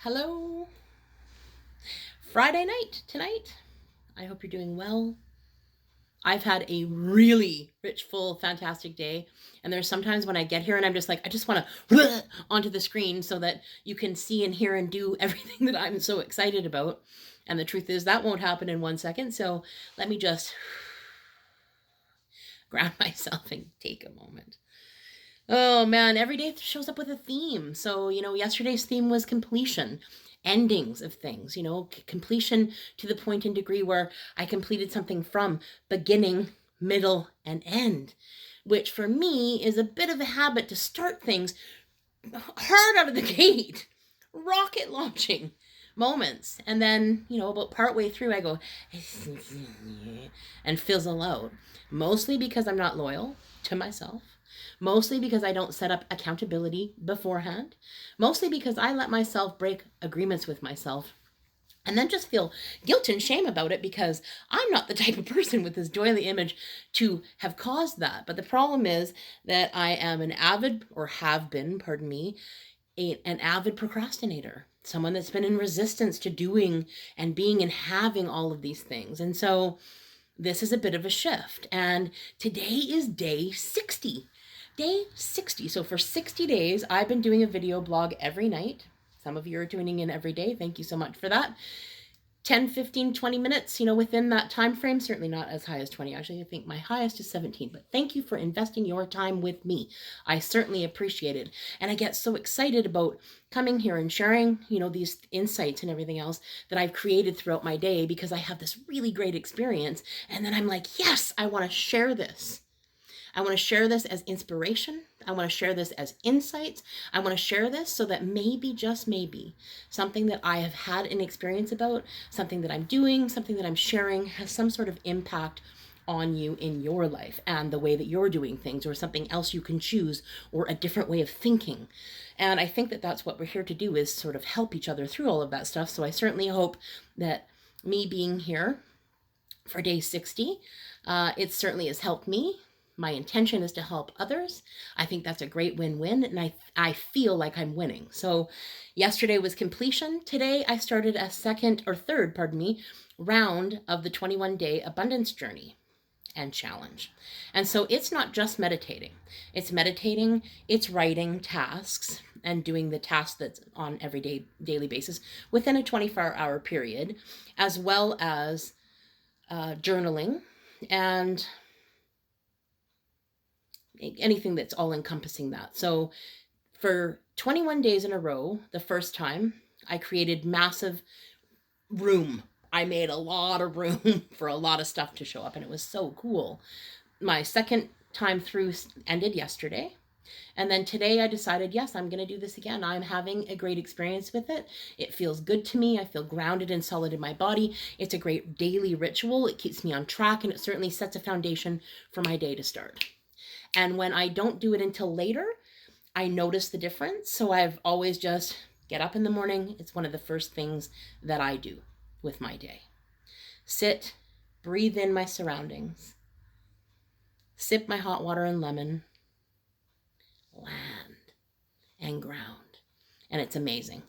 Hello. Friday night tonight. I hope you're doing well. I've had a really rich, full, fantastic day. And there's sometimes when I get here and I'm just like, I just want to onto the screen so that you can see and hear and do everything that I'm so excited about. And the truth is, that won't happen in 1 second. So let me just ground myself and take a moment. Oh man, every day shows up with a theme. So, yesterday's theme was completion, endings of things, completion to the point and degree where I completed something from beginning, middle, and end, which for me is a bit of a habit to start things hard out of the gate, rocket launching moments. And then, about partway through, I go, and fizzle out, mostly because I'm not loyal to myself. Mostly because I don't set up accountability beforehand. Mostly because I let myself break agreements with myself and then just feel guilt and shame about it because I'm not the type of person with this doily image to have caused that. But the problem is that I am an avid, or have been, pardon me, an avid procrastinator. Someone that's been in resistance to doing and being and having all of these things. And so this is a bit of a shift. And today is day 60. Day 60. So for 60 days, I've been doing a video blog every night. Some of you are tuning in every day. Thank you so much for that. 10, 15, 20 minutes, within that time frame. Certainly not as high as 20. Actually, I think my highest is 17. But thank you for investing your time with me. I certainly appreciate it. And I get so excited about coming here and sharing, these insights and everything else that I've created throughout my day because I have this really great experience. And then I'm like, yes, I want to share this. I want to share this as inspiration. I want to share this as insights. I want to share this so that maybe, just maybe, something that I have had an experience about, something that I'm doing, something that I'm sharing has some sort of impact on you in your life and the way that you're doing things, or something else you can choose, or a different way of thinking. And I think that that's what we're here to do, is sort of help each other through all of that stuff. So I certainly hope that me being here for day 60, it certainly has helped me. My intention is to help others. I think that's a great win-win, and I feel like I'm winning. So yesterday was completion. Today I started a third round of the 21-day abundance journey and challenge. And so it's not just meditating. It's meditating, it's writing tasks and doing the task that's on every daily basis within a 24-hour period, as well as journaling and anything that's all encompassing that. So for 21 days in a row, the first time, I created massive room. I made a lot of room for a lot of stuff to show up, and it was so cool. My second time through ended yesterday. And then today I decided, yes, I'm going to do this again. I'm having a great experience with it. It feels good to me. I feel grounded and solid in my body. It's a great daily ritual. It keeps me on track, and it certainly sets a foundation for my day to start. And when I don't do it until later, I notice the difference. So I've always just get up in the morning. It's one of the first things that I do with my day. Sit, breathe in my surroundings, sip my hot water and lemon, land and ground. And it's amazing.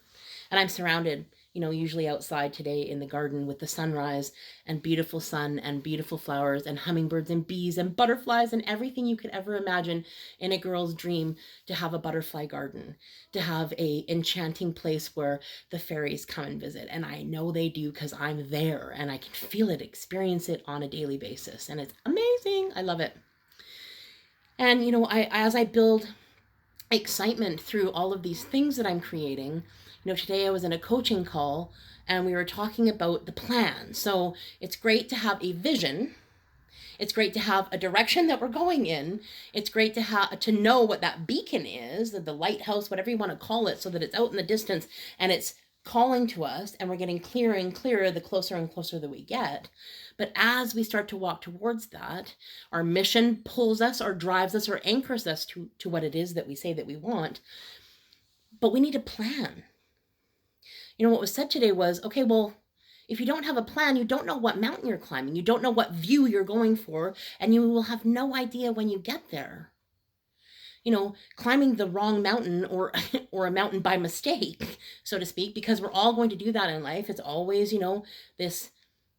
And I'm surrounded, usually outside today in the garden with the sunrise and beautiful sun and beautiful flowers and hummingbirds and bees and butterflies and everything you could ever imagine in a girl's dream, to have a butterfly garden, to have a enchanting place where the fairies come and visit. And I know they do because I'm there and I can feel it, experience it on a daily basis. And it's amazing. I love it. And, as I build excitement through all of these things that I'm creating, today I was in a coaching call and we were talking about the plan. So it's great to have a vision. It's great to have a direction that we're going in. It's great to know what that beacon is, the lighthouse, whatever you want to call it, so that it's out in the distance and it's calling to us, and we're getting clearer and clearer the closer and closer that we get. But as we start to walk towards that, our mission pulls us or drives us or anchors us to what it is that we say that we want. But we need a plan. What was said today was, okay, well, if you don't have a plan, you don't know what mountain you're climbing. You don't know what view you're going for, and you will have no idea when you get there. climbing the wrong mountain or or a mountain by mistake, so to speak, because we're all going to do that in life. It's always, this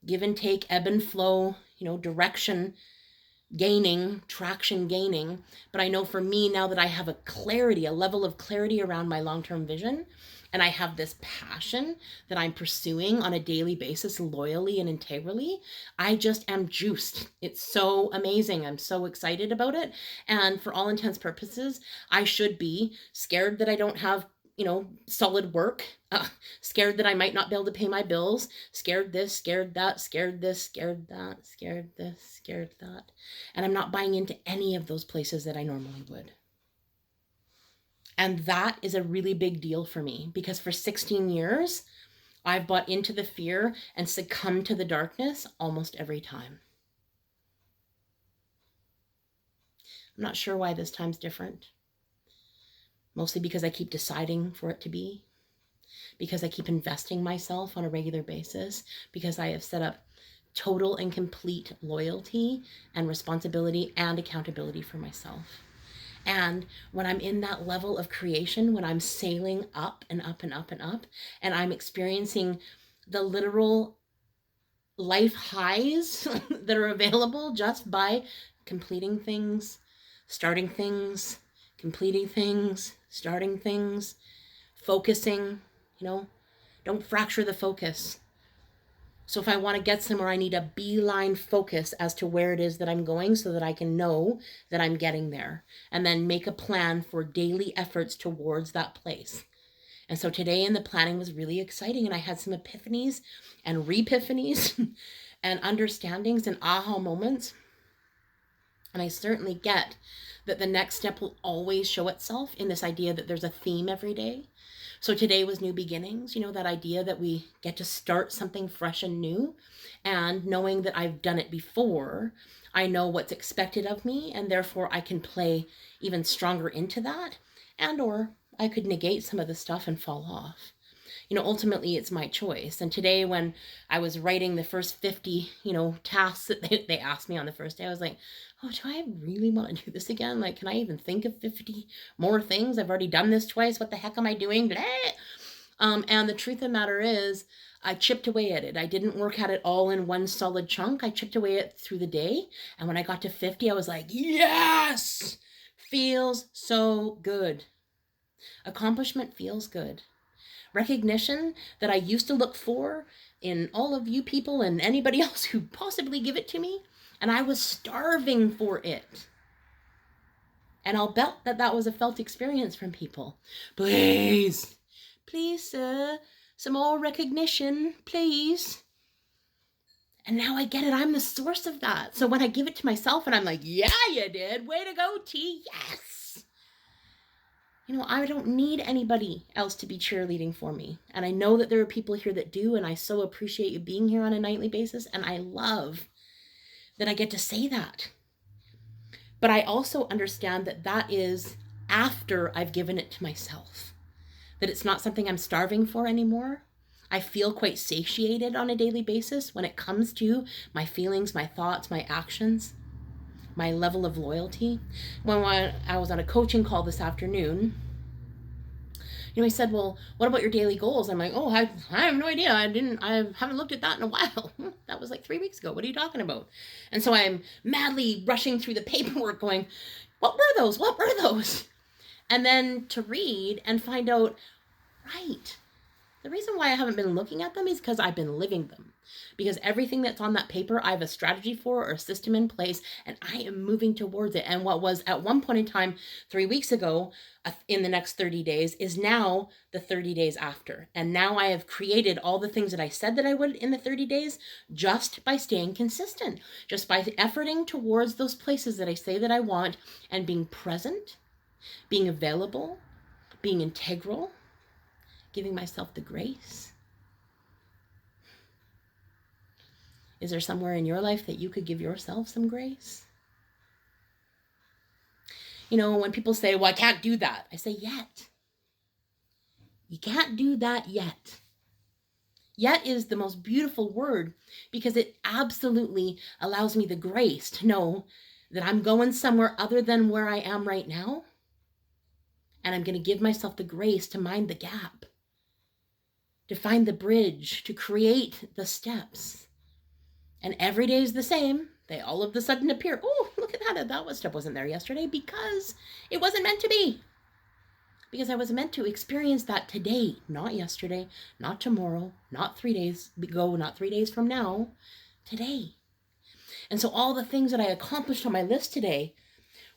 give and take, ebb and flow, direction gaining, traction gaining. But I know for me, now that I have a level of clarity around my long-term vision, and I have this passion that I'm pursuing on a daily basis, loyally and integrally, I just am juiced. It's so amazing. I'm so excited about it. And for all intents purposes, I should be scared that I don't have solid work, scared that I might not be able to pay my bills, scared this, scared that, scared this, scared that, scared this, scared that. And I'm not buying into any of those places that I normally would. And that is a really big deal for me, because for 16 years, I've bought into the fear and succumbed to the darkness almost every time. I'm not sure why this time's different. Mostly because I keep deciding for it to be, because I keep investing myself on a regular basis, because I have set up total and complete loyalty and responsibility and accountability for myself. And when I'm in that level of creation, when I'm sailing up and up and up and up, and I'm experiencing the literal life highs that are available just by completing things, starting things, completing things, starting things, focusing, don't fracture the focus. So if I want to get somewhere, I need a beeline focus as to where it is that I'm going, so that I can know that I'm getting there, and then make a plan for daily efforts towards that place. And so today in the planning was really exciting, and I had some epiphanies and repiphanies and understandings and aha moments. And I certainly get that the next step will always show itself in this idea that there's a theme every day. So today was new beginnings, that idea that we get to start something fresh and new. And knowing that I've done it before, I know what's expected of me, and therefore I can play even stronger into that. And or I could negate some of the stuff and fall off. Ultimately it's my choice. And today when I was writing the first 50, tasks that they asked me on the first day, I was like, oh, do I really want to do this again? Like, can I even think of 50 more things? I've already done this twice. What the heck am I doing? Blah. And the truth of the matter is, I chipped away at it. I didn't work at it all in one solid chunk. I chipped away at it through the day. And when I got to 50, I was like, yes, feels so good. Accomplishment feels good. Recognition that I used to look for in all of you people and anybody else who possibly give it to me, and I was starving for it. And I'll bet that was a felt experience from people. Please, sir, some more recognition, please. And now I get it. I'm the source of that. So when I give it to myself and I'm like, yeah, you did. Way to go, T. Yes. I don't need anybody else to be cheerleading for me. And I know that there are people here that do, and I so appreciate you being here on a nightly basis. And I love that I get to say that. But I also understand that that is after I've given it to myself, that it's not something I'm starving for anymore. I feel quite satiated on a daily basis when it comes to my feelings, my thoughts, my actions, my level of loyalty. When I was on a coaching call this afternoon, he said, well, what about your daily goals? I'm like, oh, I have no idea. I haven't looked at that in a while. That was like 3 weeks ago. What are you talking about? And so I'm madly rushing through the paperwork going, what were those? What were those? And then to read and find out, right, the reason why I haven't been looking at them is because I've been living them. Because everything that's on that paper, I have a strategy for or a system in place, and I am moving towards it. And what was at one point in time 3 weeks ago in the next 30 days is now the 30 days after. And now I have created all the things that I said that I would in the 30 days just by staying consistent, just by efforting towards those places that I say that I want, and being present, being available, being integral, giving myself the grace. Is there somewhere in your life that you could give yourself some grace? When people say, well, I can't do that, I say, yet. You can't do that yet. Yet is the most beautiful word, because it absolutely allows me the grace to know that I'm going somewhere other than where I am right now. And I'm going to give myself the grace to mind the gap, to find the bridge, to create the steps. And every day is the same. They all of a sudden appear. Oh, look at that. That step wasn't there yesterday because it wasn't meant to be. Because I was meant to experience that today, not yesterday, not tomorrow, not 3 days ago, not 3 days from now, today. And so all the things that I accomplished on my list today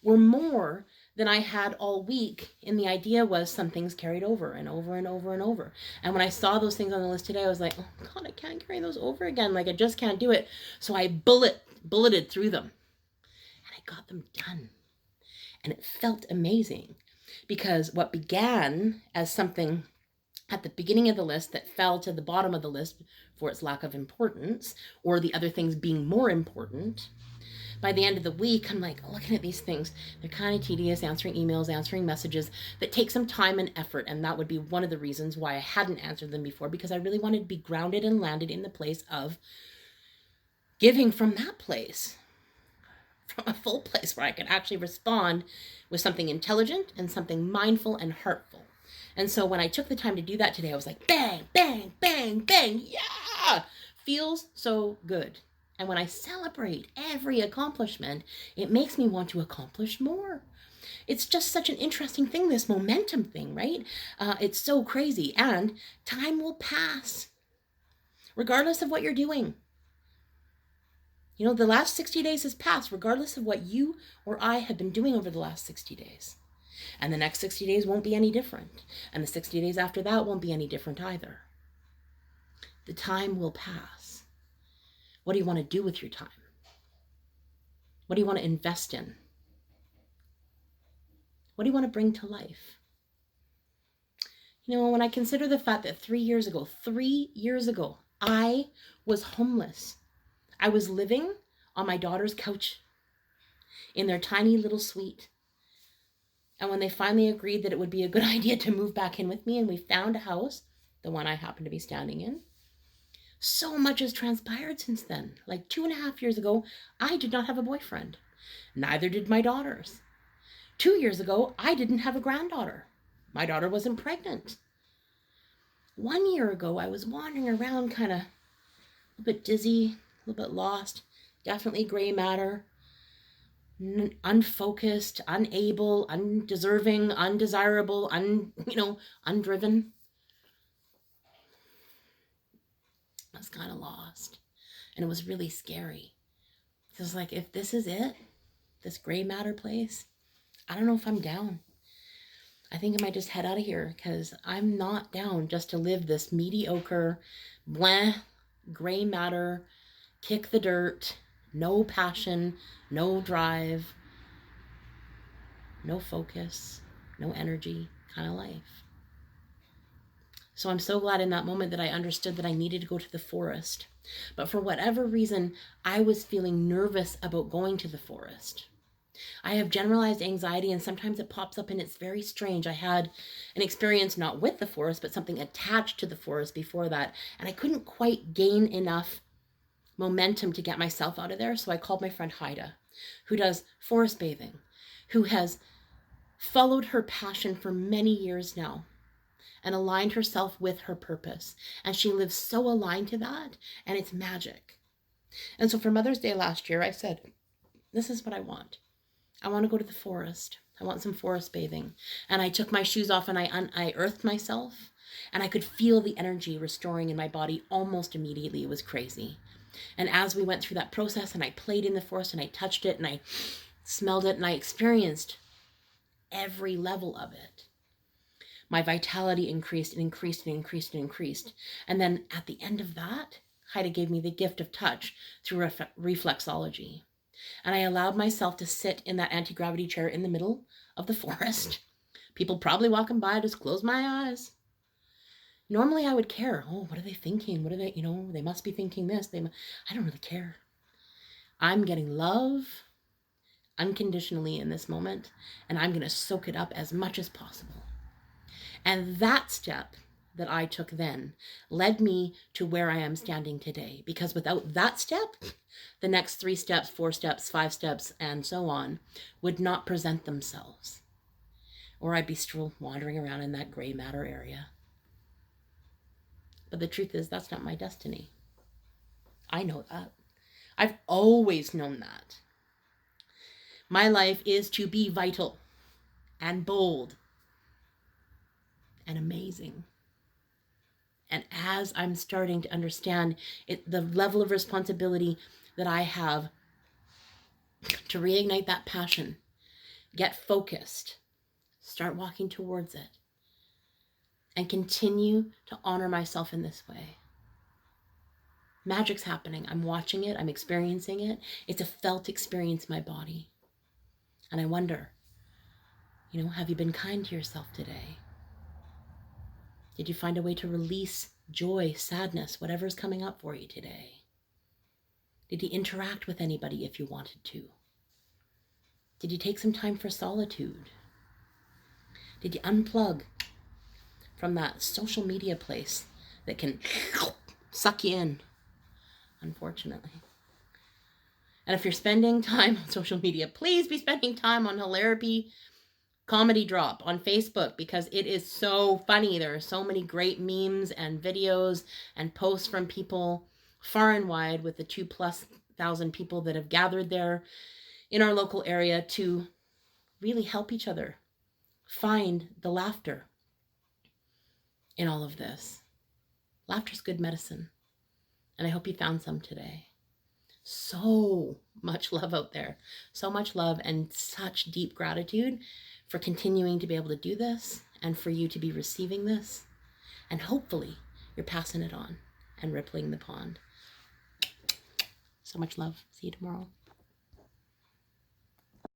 were more than I had all week. And the idea was some things carried over and over and over and over. And when I saw those things on the list today, I was like, oh God, I can't carry those over again. Like I just can't do it. So I bulleted through them and I got them done. And it felt amazing because what began as something at the beginning of the list that fell to the bottom of the list for its lack of importance, or the other things being more important, by the end of the week, I'm like looking at these things. They're kind of tedious, answering emails, answering messages that take some time and effort. And that would be one of the reasons why I hadn't answered them before, because I really wanted to be grounded and landed in the place of giving from that place, from a full place where I could actually respond with something intelligent and something mindful and heartful. And so when I took the time to do that today, I was like, bang, bang, bang, bang. Yeah, feels so good. And when I celebrate every accomplishment, it makes me want to accomplish more. It's just such an interesting thing, this momentum thing, right? It's so crazy. And time will pass, regardless of what you're doing. You know, the last 60 days has passed, regardless of what you or I have been doing over the last 60 days. And the next 60 days won't be any different. And the 60 days after that won't be any different either. The time will pass. What do you want to do with your time? What do you want to invest in? What do you want to bring to life? You know, when I consider the fact that 3 years ago, I was homeless. I was living on my daughter's couch in their tiny little suite. And when they finally agreed that it would be a good idea to move back in with me, and we found a house, the one I happened to be standing in, so much has transpired since then. Like 2.5 years ago, I did not have a boyfriend. Neither did my daughters. 2 years ago, I didn't have a granddaughter. My daughter wasn't pregnant. 1 year ago, I was wandering around kind of a little bit dizzy, a little bit lost, definitely gray matter, unfocused, unable, undeserving, undesirable, undriven. I was kind of lost, and it was really scary. It was like, if this is it, this gray matter place, I don't know if I'm down. I think I might just head out of here, because I'm not down just to live this mediocre, blah, gray matter, kick the dirt, no passion, no drive, no focus, no energy kind of life. So I'm so glad in that moment that I understood that I needed to go to the forest. But for whatever reason, I was feeling nervous about going to the forest. I have generalized anxiety, and sometimes it pops up and it's very strange. I had an experience not with the forest, but something attached to the forest before that. And I couldn't quite gain enough momentum to get myself out of there. So I called my friend Haida, who does forest bathing, who has followed her passion for many years now and aligned herself with her purpose. And she lives so aligned to that, and it's magic. And so for Mother's Day last year, I said, this is what I want. I want to go to the forest. I want some forest bathing. And I took my shoes off and I earthed myself, and I could feel the energy restoring in my body almost immediately. It was crazy. And as we went through that process, and I played in the forest, and I touched it, and I smelled it, and I experienced every level of it, my vitality increased and increased and increased and increased. And then at the end of that, Haida gave me the gift of touch through reflexology. And I allowed myself to sit in that anti-gravity chair in the middle of the forest. People probably walking by, just close my eyes. Normally I would care. Oh, what are they thinking? What are they, they must be thinking this. I don't really care. I'm getting love unconditionally in this moment, and I'm going to soak it up as much as possible. And that step that I took then led me to where I am standing today. Because without that step, the next 3 steps, 4 steps, 5 steps, and so on would not present themselves. or I'd be still wandering around in that gray matter area. But the truth is, that's not my destiny. I know that. I've always known that. My life is to be vital and bold and amazing. And as I'm starting to understand the level of responsibility that I have to reignite that passion, get focused, start walking towards it, and continue to honor myself in this way. Magic's happening. I'm watching it. I'm experiencing it. It's a felt experience in my body. And I wonder, have you been kind to yourself today? Did you find a way to release joy, sadness, whatever's coming up for you today? Did you interact with anybody if you wanted to? Did you take some time for solitude? Did you unplug from that social media place that can suck you in, unfortunately? And if you're spending time on social media, please be spending time on Hilarity Comedy Drop on Facebook, because it is so funny. There are so many great memes and videos and posts from people far and wide, with the 2,000+ people that have gathered there in our local area to really help each other find the laughter in all of this. Laughter's good medicine, and I hope you found some today. So much love out there, so much love, and such deep gratitude for continuing to be able to do this, and for you to be receiving this, and hopefully you're passing it on and rippling the pond. So much love. See you tomorrow.